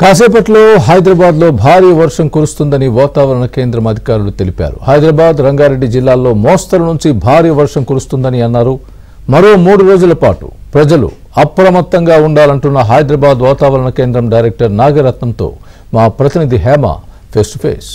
కాసేపట్లో హైదరాబాద్ లో భారీ వర్షం కురుస్తుందని వాతావరణ కేంద్రం అధికారులు తెలిపారు. హైదరాబాద్, రంగారెడ్డి జిల్లాల్లో మోస్తరు నుంచి భారీ వర్షం కురుస్తుందని అన్నారు. మరో 3 రోజుల పాటు ప్రజలు అప్రమత్తంగా ఉండాలంటున్న హైదరాబాద్ వాతావరణ కేంద్రం డైరెక్టర్ నాగరత్నంతో మా ప్రతినిధి Hema face to face.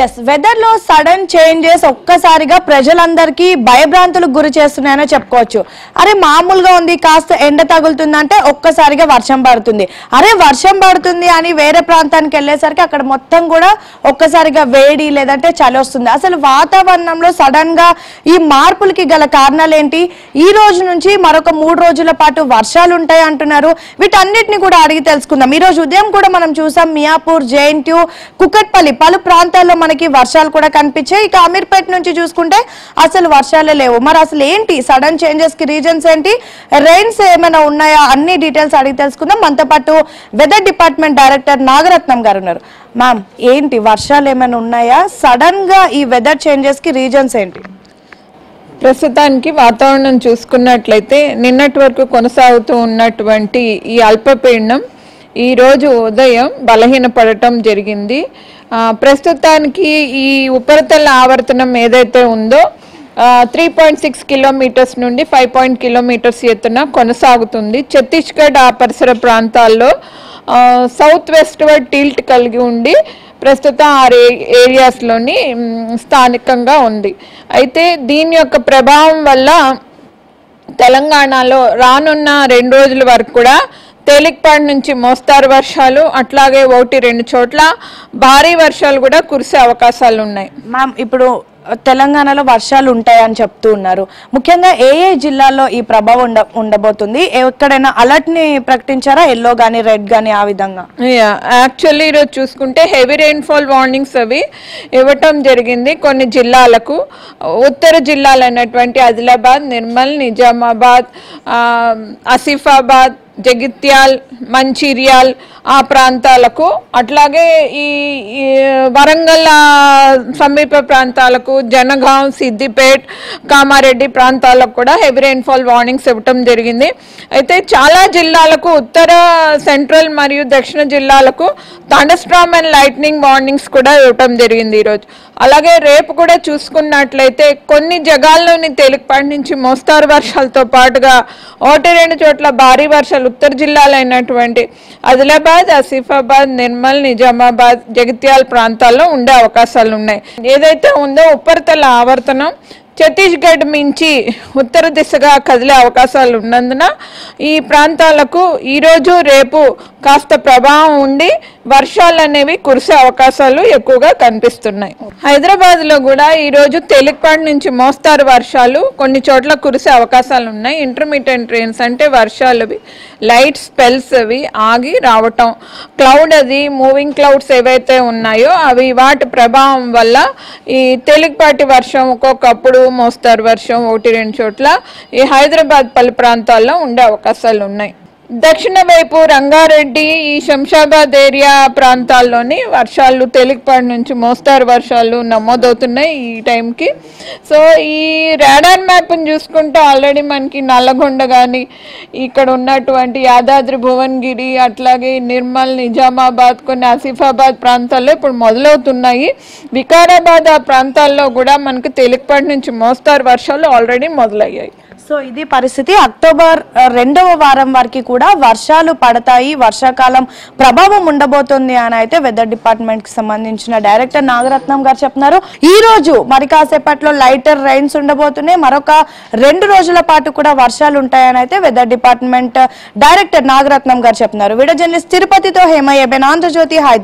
Yes, weather లో సడన్ చేంజెస్ ఒక్కసారిగా ప్రజలందరికీ భయభ్రాంతులకు గురి చేస్తున్నాయని చెప్పుకోవచ్చు. అరే మామూలుగా ఉంది, కాస్త ఎండ తగులుతుందంటే ఒక్కసారిగా వర్షం పడుతుంది. అరే వర్షం పడుతుంది అని వేరే ప్రాంతానికి వెళ్ళేసరికి అక్కడ మొత్తం కూడా ఒక్కసారిగా వేడి లేదంటే చలి వస్తుంది. అసలు వాతావరణంలో సడన్ గా ఈ మార్పులకి గల కారణాలు ఏంటి? ఈ రోజు నుంచి మరొక 3 రోజుల పాటు వర్షాలు ఉంటాయి అంటున్నారు. వీటన్నిటిని కూడా అడిగి తెలుసుకుందాం. ఈ రోజు ఉదయం కూడా మనం చూసాం, మియాపూర్, జేఎన్టీయూ, కుకట్పల్లి పలు ప్రాంతాల్లో మనకి వర్షాలు కూడా కనిపించాయి. ఇక అమీర్పేట నుంచి చూసుకుంటే అసలు వర్షాలే లేవు. మరి అసలు ఏంటి సడన్ చేంజెస్ కి రీజన్స్ ఏంటి, రెయిన్స్ ఏమైనా ఉన్నాయా, అన్ని డీటెయిల్స్ అడిగి తెలుసుకుందాం. మనతో పాటు వెదర్ డిపార్ట్మెంట్ డైరెక్టర్ నాగరత్నం గారు ఉన్నారు. మ్యామ్, ఏంటి వర్షాలు ఏమైనా ఉన్నాయా? సడన్ గా ఈ వెదర్ చేంజెస్ కి రీజన్స్ ఏంటి? ప్రస్తుతానికి వాతావరణం చూసుకున్నట్లయితే నిన్నటి వరకు కొనసాగుతూ ఉన్నటువంటి ఈ అల్పపీడనం ఈ రోజు ఉదయం బలహీనపడటం జరిగింది. ప్రస్తుతానికి ఈ ఉపరితల ఆవర్తనం ఏదైతే ఉందో 3.6 కిలోమీటర్స్ నుండి 5 కిలోమీటర్స్ ఎత్తున కొనసాగుతుంది. ఛత్తీస్గఢ్ ఆ పరిసర ప్రాంతాల్లో సౌత్ వెస్ట్ వర్డ్ టిల్ట్ కలిగి ఉండి ప్రస్తుతం ఆ ఏరియాస్లోని స్థానికంగా ఉంది. అయితే దీని యొక్క ప్రభావం వల్ల తెలంగాణలో రానున్న 2 రోజుల వరకు కూడా తేలికపాటి నుంచి మోస్తారు వర్షాలు, అట్లాగే 1-2 చోట్ల భారీ వర్షాలు కూడా కురిసే అవకాశాలు ఉన్నాయి. మ్యామ్, ఇప్పుడు తెలంగాణలో వర్షాలు ఉంటాయని చెప్తూ ఉన్నారు. ముఖ్యంగా ఏ జిల్లాల్లో ఈ ప్రభావం ఉండబోతుంది? ఎక్కడైనా అలర్ట్ ని ప్రకటించారా? ఎల్లో గానీ, రెడ్ గానీ ఆ విధంగా? యాక్చువల్లీ ఈరోజు చూసుకుంటే హెవీ రెయిన్ఫాల్ వార్నింగ్స్ అవి ఇవ్వటం జరిగింది కొన్ని జిల్లాలకు. ఉత్తర జిల్లాలైనటువంటి ఆదిలాబాద్, నిర్మల్, నిజామాబాద్, ఆసిఫాబాద్, జగిత్యాల్, మంచిర్యాల్ ఆ ప్రాంతాలకు, అట్లాగే ఈ వరంగల్ సమీప ప్రాంతాలకు, జనగాం, సిద్దిపేట్, కామారెడ్డి ప్రాంతాలకు కూడా హెవీ రెయిన్ఫాల్ వార్నింగ్స్ ఇవ్వటం జరిగింది. అయితే చాలా జిల్లాలకు, ఉత్తర, సెంట్రల్ మరియు దక్షిణ జిల్లాలకు థండర్స్టార్మ్ అండ్ లైట్నింగ్ వార్నింగ్స్ కూడా ఇవ్వటం జరిగింది ఈరోజు. అలాగే రేపు కూడా చూసుకున్నట్లయితే కొన్ని జగాల్లోని తేలికపాటి నుంచి మోస్తారు వర్షాలతో పాటుగా 1-2 చోట్ల భారీ వర్షాలు ఉత్తర జిల్లాలైనటువంటి ఆదిలాబాద్, ఆసిఫాబాద్, నిర్మల్, నిజామాబాద్, జగిత్యాల ప్రాంతాల్లో ఉండే అవకాశాలు ఉన్నాయి. ఏదైతే ఉందో ఉపరితల ఆవర్తనం ఛత్తీస్గఢ్ మించి ఉత్తర దిశగా కదిలే అవకాశాలు ఉన్నందున ఈ ప్రాంతాలకు ఈరోజు రేపు కాస్త ప్రభావం ఉండి వర్షాలు అనేవి కురిసే అవకాశాలు ఎక్కువగా కనిపిస్తున్నాయి. హైదరాబాద్లో కూడా ఈరోజు తేలికపాటి నుంచి మోస్తారు వర్షాలు కొన్ని చోట్ల కురిసే అవకాశాలు ఉన్నాయి. ఇంటర్మీడియట్ రెయిన్స్ అంటే వర్షాలు లైట్ స్పెల్స్ అవి ఆగి రావటం, క్లౌడ్ అది మూవింగ్ క్లౌడ్స్ ఏవైతే ఉన్నాయో అవి వాటి ప్రభావం వల్ల ఈ తేలికపాటి వర్షం, ఒక్కొక్కప్పుడు మోస్తారు వర్షం 1-2 చోట్ల ఈ హైదరాబాద్ పలు ప్రాంతాల్లో ఉండే అవకాశాలు ఉన్నాయి. దక్షిణ వైపు రంగారెడ్డి, ఈ శంషాబాద్ ఏరియా ప్రాంతాల్లోని వర్షాలు తేలికపాటి నుంచి మోస్తారు వర్షాలు నమోదవుతున్నాయి ఈ టైంకి. సో ఈ రాడార్ మ్యాప్ని చూసుకుంటే ఆల్రెడీ మనకి నల్లగొండ కానీ, ఇక్కడ ఉన్నటువంటి యాదాద్రి, భువనగిరి, అట్లాగే నిర్మల్, నిజామాబాద్, కొన్ని ఆసిఫాబాద్ ప్రాంతాల్లో ఇప్పుడు మొదలవుతున్నాయి. వికారాబాద్ ఆ ప్రాంతాల్లో కూడా మనకి తేలికపాటి నుంచి మోస్తారు వర్షాలు ఆల్రెడీ మొదలయ్యాయి. సో ఇది పరిస్థితి. అక్టోబర్ 2వ వారం వరకు కూడా వర్షాలు పడతాయి, వర్షాకాలం ప్రభావం ఉండబోతుంది అని అయితే వెదర్ డిపార్ట్మెంట్ కి సంబంధించిన డైరెక్టర్ నాగరత్నం గారు చెప్తున్నారు. ఈ రోజు మరి కాసేపట్లో లైటర్ రైన్స్ ఉండబోతున్నాయి. మరొక 2 రోజుల పాటు కూడా వర్షాలు ఉంటాయని అయితే weather department director Nagaratnam garu చెప్తున్నారు. వీడియో జర్నలిస్ట్ తిరుపతితో హేమ, ఏబెన్, ఆంధ్రజ్యోతి, హైదరాబాద్.